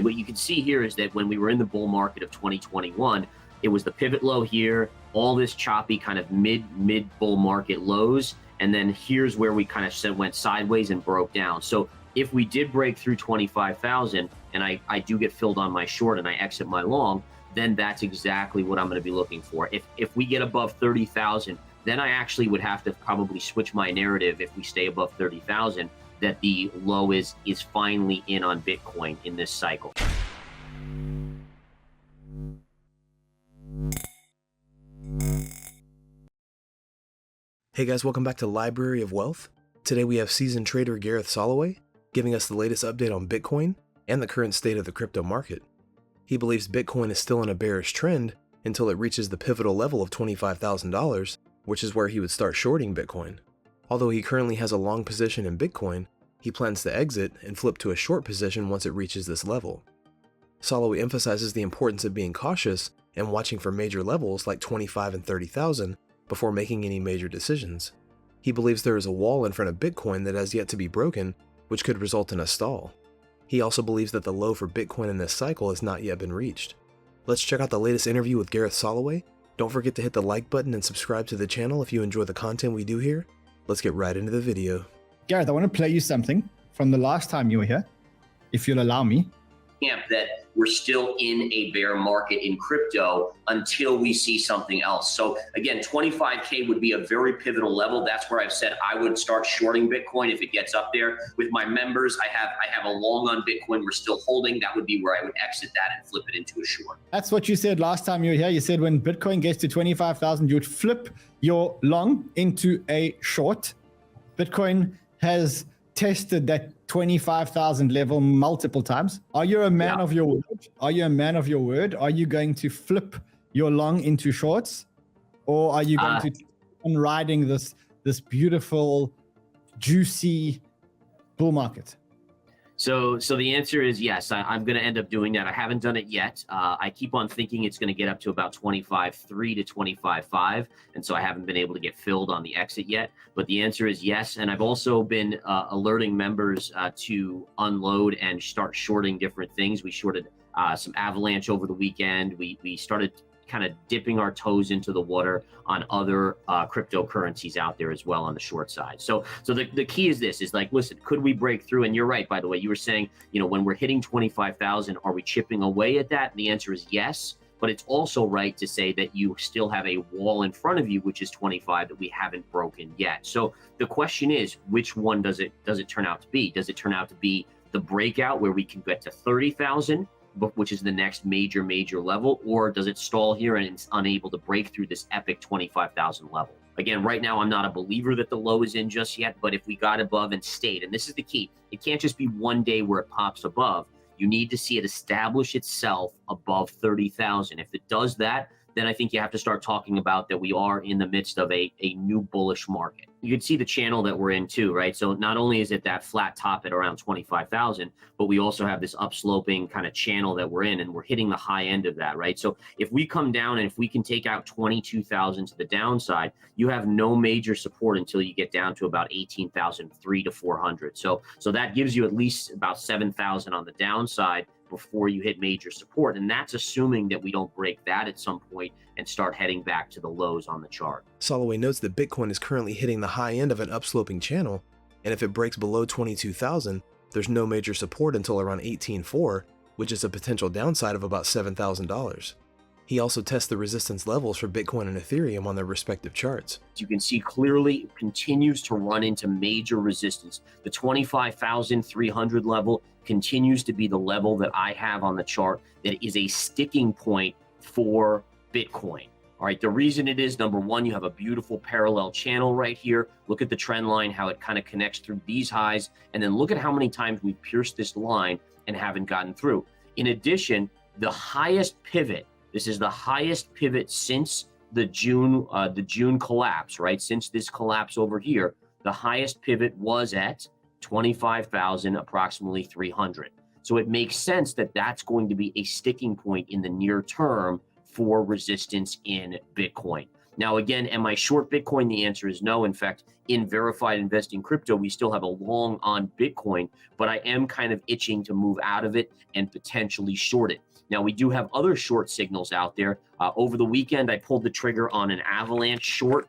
what you can see here is that when we were in the bull market of 2021, it was the pivot low here, all this choppy kind of mid bull market lows. And then here's where we kind of went sideways and broke down. So if we did break through 25,000 and I do get filled on my short and I exit my long, then that's exactly what I'm going to be looking for. If we get above 30,000, then I actually would have to probably switch my narrative if we stay above 30,000, that the low is finally in on Bitcoin in this cycle. Hey guys, welcome back to Library of Wealth. Today we have seasoned trader Gareth Soloway giving us the latest update on Bitcoin and the current state of the crypto market. He believes Bitcoin is still in a bearish trend until it reaches the pivotal level of $25,000, which is where he would start shorting Bitcoin. Although he currently has a long position in Bitcoin, he plans to exit and flip to a short position once it reaches this level. Soloway emphasizes the importance of being cautious and watching for major levels like 25 and 30,000 before making any major decisions. He believes there is a wall in front of Bitcoin that has yet to be broken, which could result in a stall. He also believes that the low for Bitcoin in this cycle has not yet been reached. Let's check out the latest interview with Gareth Soloway. Don't forget to hit the like button and subscribe to the channel if you enjoy the content we do here. Let's get right into the video. Gareth, I want to play you something from the last time you were here, if you'll allow me. That we're still in a bear market in crypto until we see something else. So again, 25K would be a very pivotal level. That's where I've said I would start shorting Bitcoin if it gets up there. With my members, I have a long on Bitcoin we're still holding. That would be where I would exit that and flip it into a short. That's what you said last time you were here. You said when Bitcoin gets to 25,000, you would flip your long into a short. Bitcoin has tested that 25,000 level multiple times. Are you a man of your word? Are you a man of your word? Are you going to flip your long into shorts, or are you going to keep on riding this beautiful, juicy bull market? So the answer is yes. I'm going to end up doing that. I haven't done it yet. I keep on thinking it's going to get up to about 25.3 to 25.5, and so I haven't been able to get filled on the exit yet. But the answer is yes, and I've also been alerting members to unload and start shorting different things. We shorted some Avalanche over the weekend. We started kind of dipping our toes into the water on other cryptocurrencies out there as well on the short side. So the key is this, is like, listen, could we break through? And you're right, by the way, you were saying, when we're hitting 25,000, are we chipping away at that? And the answer is yes, but it's also right to say that you still have a wall in front of you, which is 25, that we haven't broken yet. So the question is, which one does it turn out to be? Does it turn out to be the breakout where we can get to 30,000? Which is the next major level, or does it stall here and it's unable to break through this epic 25,000 level? Again, right now, I'm not a believer that the low is in just yet, but if we got above and stayed, and this is the key, it can't just be one day where it pops above. You need to see it establish itself above 30,000. If it does that, then I think you have to start talking about that we are in the midst of a new bullish market. You can see the channel that we're in too, right? So not only is it that flat top at around 25,000, but we also have this upsloping kind of channel that we're in, and we're hitting the high end of that, right? So if we come down and if we can take out 22,000 to the downside, you have no major support until you get down to about 18,003 to 400. So that gives you at least about 7,000 on the downside before you hit major support. And that's assuming that we don't break that at some point and start heading back to the lows on the chart. Soloway notes that Bitcoin is currently hitting the high end of an upsloping channel, and if it breaks below 22,000, there's no major support until around 18.4, which is a potential downside of about $7,000. He also tests the resistance levels for Bitcoin and Ethereum on their respective charts. You can see clearly it continues to run into major resistance. The 25,300 level continues to be the level that I have on the chart that is a sticking point for Bitcoin. All right, the reason it is, number one, you have a beautiful parallel channel right here. Look at the trend line, how it kind of connects through these highs, and then look at how many times we've pierced this line and haven't gotten through. In addition, the highest pivot, this is the highest pivot since the June collapse, right? Since this collapse over here, the highest pivot was at 25,000, approximately 300. So it makes sense that that's going to be a sticking point in the near term for resistance in Bitcoin. Now, again, am I short Bitcoin? The answer is no. In fact, in Verified Investing Crypto, we still have a long on Bitcoin, but I am kind of itching to move out of it and potentially short it. Now, we do have other short signals out there. Over the weekend, I pulled the trigger on an Avalanche short.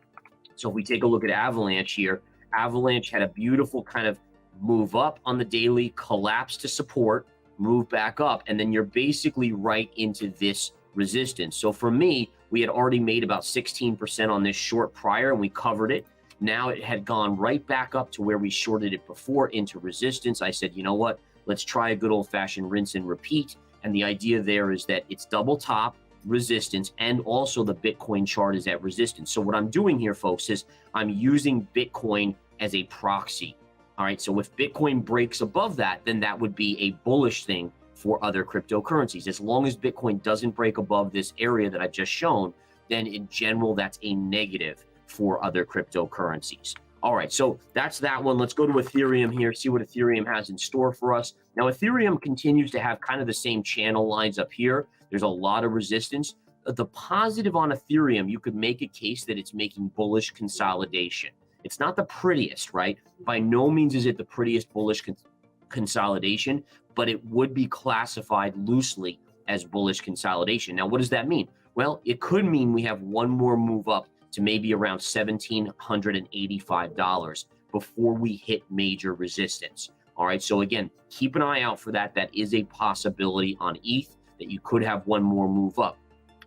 So if we take a look at Avalanche here, Avalanche had a beautiful kind of move up on the daily, collapse to support, move back up, and then you're basically right into this resistance. So for me, we had already made about 16% on this short prior, and we covered it. Now it had gone right back up to where we shorted it before into resistance. I said, you know what? Let's try a good old-fashioned rinse and repeat. And the idea there is that it's double top, resistance, and also the Bitcoin chart is at resistance. So what I'm doing here, folks, is I'm using Bitcoin as a proxy. All right, so if Bitcoin breaks above that, then that would be a bullish thing for other cryptocurrencies. As long as Bitcoin doesn't break above this area that I've just shown, then in general, that's a negative for other cryptocurrencies. All right, so that's that one. Let's go to Ethereum here, see what Ethereum has in store for us. Now, Ethereum continues to have kind of the same channel lines up here. There's a lot of resistance. The positive on Ethereum, you could make a case that it's making bullish consolidation. It's not the prettiest, right? By no means is it the prettiest bullish consolidation, but it would be classified loosely as bullish consolidation. Now, what does that mean? Well, it could mean we have one more move up to maybe around $1,785 before we hit major resistance. All right, so again, keep an eye out for that. That is a possibility on ETH that you could have one more move up.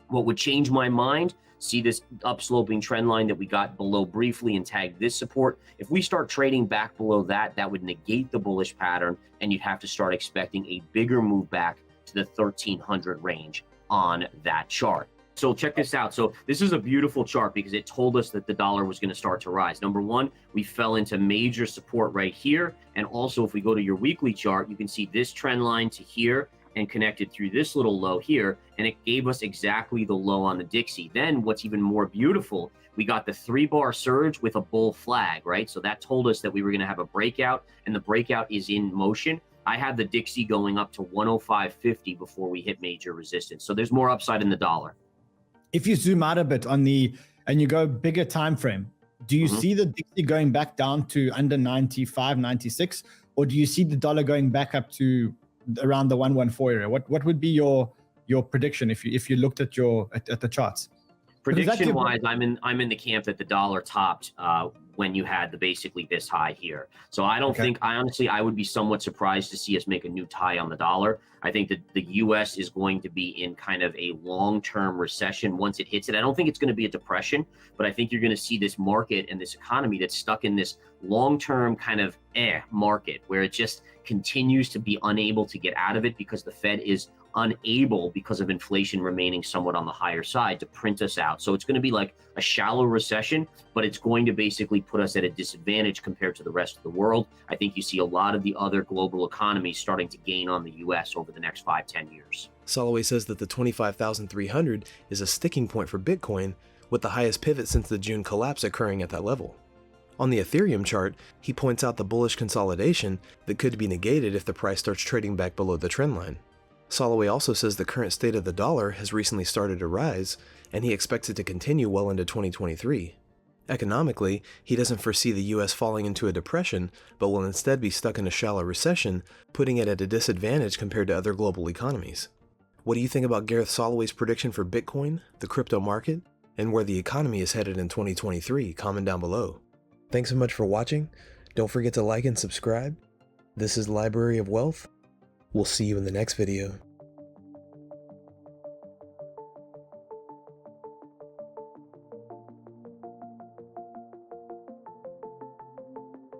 What would change my mind? See this upsloping trend line that we got below briefly and tag this support. If we start trading back below that, that would negate the bullish pattern, and you'd have to start expecting a bigger move back to the 1300 range on that chart. So check this out. So this is a beautiful chart because it told us that the dollar was going to start to rise. Number one, we fell into major support right here. And also, if we go to your weekly chart, you can see this trend line to here and connected through this little low here, and it gave us exactly the low on the Dixie. Then what's even more beautiful, we got the 3-bar surge with a bull flag, right? So that told us that we were going to have a breakout, and the breakout is in motion. I had the Dixie going up to 105.50 before we hit major resistance. So there's more upside in the dollar. If you zoom out a bit on the, and you go bigger time frame, do you see the Dixie going back down to under 95, 96, or do you see the dollar going back up to around the 114 area? What would be your prediction if you looked at the charts? Prediction wise, I'm in the camp that the dollar topped when you had basically this high here. So I don't think, I would be somewhat surprised to see us make a new tie on the dollar. I think that the US is going to be in kind of a long-term recession once it hits it. I don't think it's going to be a depression, but I think you're going to see this market and this economy that's stuck in this long-term kind of market where it just continues to be unable to get out of it because the Fed is unable, because of inflation remaining somewhat on the higher side, to print us out. So it's going to be like a shallow recession, but it's going to basically put us at a disadvantage compared to the rest of the world. I think you see a lot of the other global economies starting to gain on the US over the next 5-10 years. Soloway says that the 25,300 is a sticking point for Bitcoin, with the highest pivot since the June collapse occurring at that level. On the Ethereum chart, he points out the bullish consolidation that could be negated if the price starts trading back below the trend line. Soloway also says the current state of the dollar has recently started to rise, and he expects it to continue well into 2023. Economically, he doesn't foresee the US falling into a depression, but will instead be stuck in a shallow recession, putting it at a disadvantage compared to other global economies. What do you think about Gareth Soloway's prediction for Bitcoin, the crypto market, and where the economy is headed in 2023? Comment down below. Thanks so much for watching. Don't forget to like and subscribe. This is Library of Wealth. We'll see you in the next video.